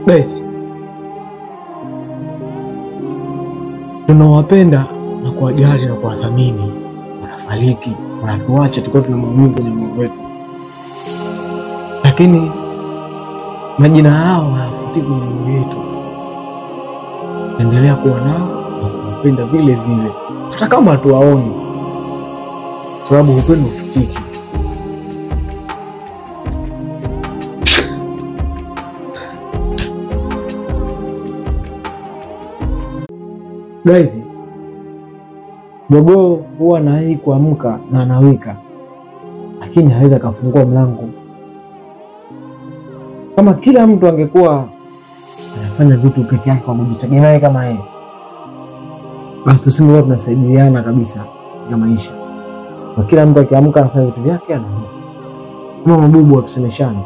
Guys, tunawapenda na kuwajali na kuwathamini, wanafariki, wanatuacha tukiwa tuna maumivu kwenye moyo wetu, lakini majina yao hayafutiki kwenye moyo wetu. Endelea kuwa nao na kuwapenda vile vile, hata kama hatuwaoni, sababu upendo hufutiki. Guys, jogoo huwa anawahi kuamka na anawika, lakini hawezi kufungua mlango. Kama kila mtu angekuwa anafanya vitu peke yake kwa kujitegemea kama yeye, basi tusingekuwa tunasaidiana kabisa katika maisha. Kwa kila mtu akiamka anafanya vitu vyake, anaondoka. Kama mabubu watusemeshane.